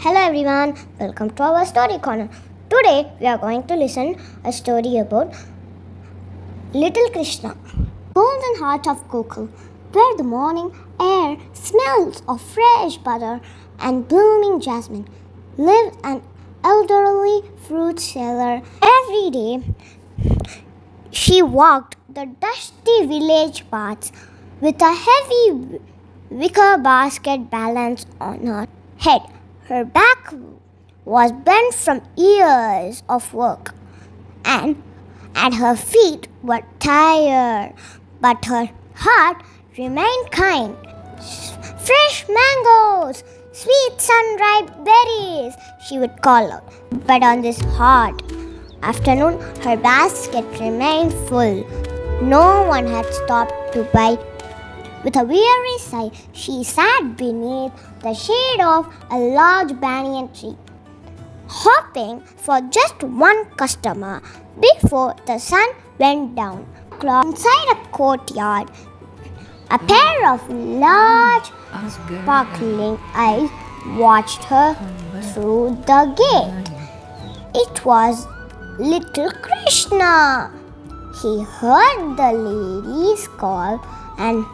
Hello everyone, welcome to our story corner. Today we are going to listen a story about Little Krishna. Golden heart of Gokul, where the morning air smells of fresh butter and blooming jasmine, lived an elderly fruit seller. Every day she walked the dusty village paths with a heavy wicker basket balanced on her head. Her back was bent from years of work, and her feet were tired, but her heart remained kind. Fresh mangoes, sweet sun-ripe berries, she would call out. But on this hot afternoon, her basket remained full. No one had stopped to buy. With a weary sigh, she sat beneath the shade of a large banyan tree, hoping for just one customer before the sun went down. Inside a courtyard, a pair of large, sparkling eyes watched her through the gate. It was little Krishna. He heard the lady's call and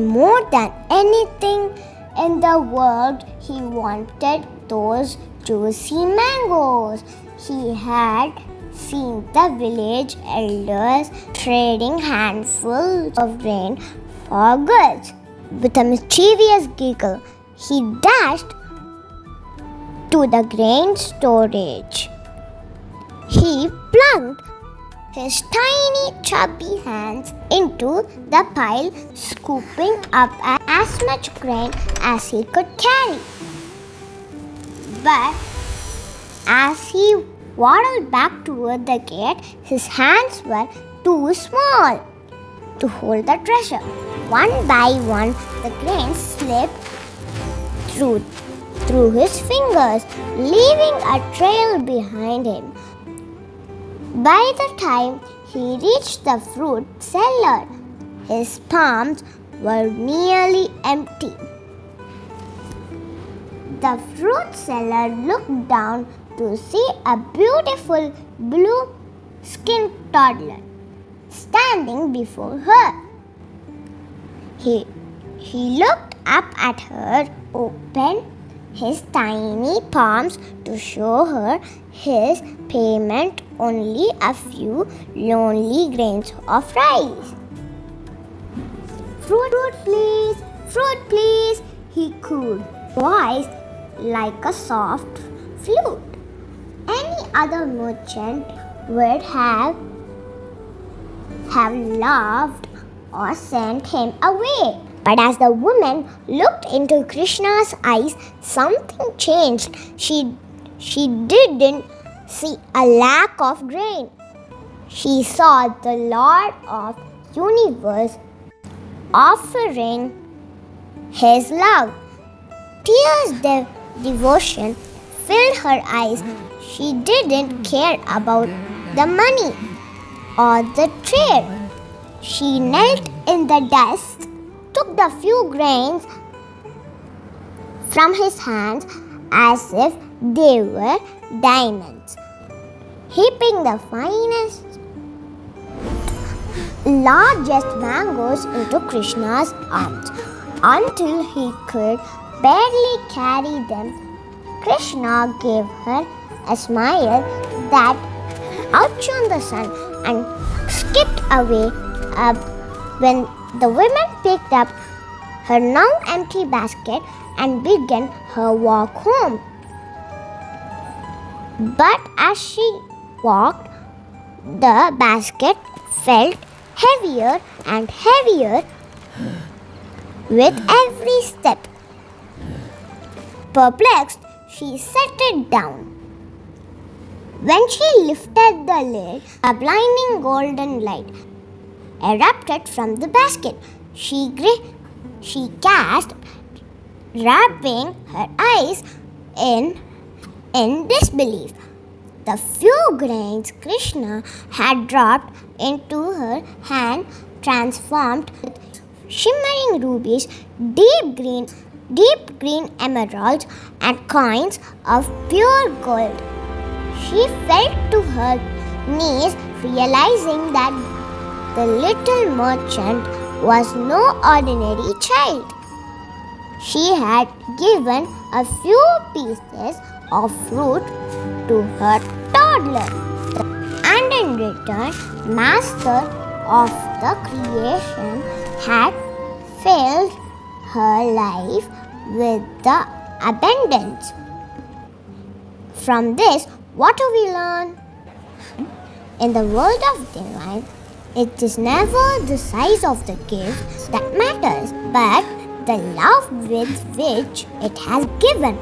more than anything in the world, he wanted those juicy mangoes. He had seen the village elders trading handfuls of grain for goods. With a mischievous giggle, he dashed to the grain storage. He plunked his tiny chubby hands into the pile, scooping up as much grain as he could carry. But as he waddled back toward the gate, his hands were too small to hold the treasure. One by one, the grain slipped through his fingers, leaving a trail behind him. By the time he reached the fruit cellar, his palms were nearly empty. The fruit seller looked down to see a beautiful blue-skinned toddler standing before her. He looked up at her, opened his tiny palms to show her his payment, only a few lonely grains of rice. Fruit please, he cooed, voice like a soft flute. Any other merchant would have laughed or sent him away. But as the woman looked into Krishna's eyes, something changed. She didn't see a lack of grain. She saw the Lord of the universe offering his love. Tears of devotion filled her eyes. She didn't care about the money or the trade. She knelt in the dust, took the few grains from his hands as if they were diamonds, heaping the finest, largest mangoes into Krishna's arms. Until he could barely carry them, Krishna gave her a smile that outshone the sun and skipped away. When the woman picked up her now empty basket and began her walk home. But as she walked, the basket felt heavier and heavier with every step. Perplexed, she set it down. When she lifted the lid, a blinding golden light erupted from the basket. She gasped, rubbing her eyes in disbelief. The few grains Krishna had dropped into her hand transformed with shimmering rubies, deep green deep green emeralds, and coins of pure gold. She fell to her knees, realizing that the little merchant was no ordinary child. She had given a few pieces of fruit to her toddler, and in return, Master of the creation had filled her life with the abundance. From this, what do we learn? In the world of divine, it is never the size of the gift that matters, but the love with which it has given.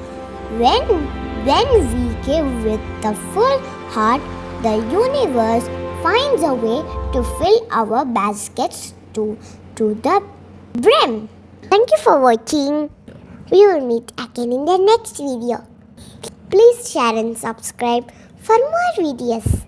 When we give with the full heart, the universe finds a way to fill our baskets to the brim. Thank you for watching. We will meet again in the next video. Please share and subscribe for more videos.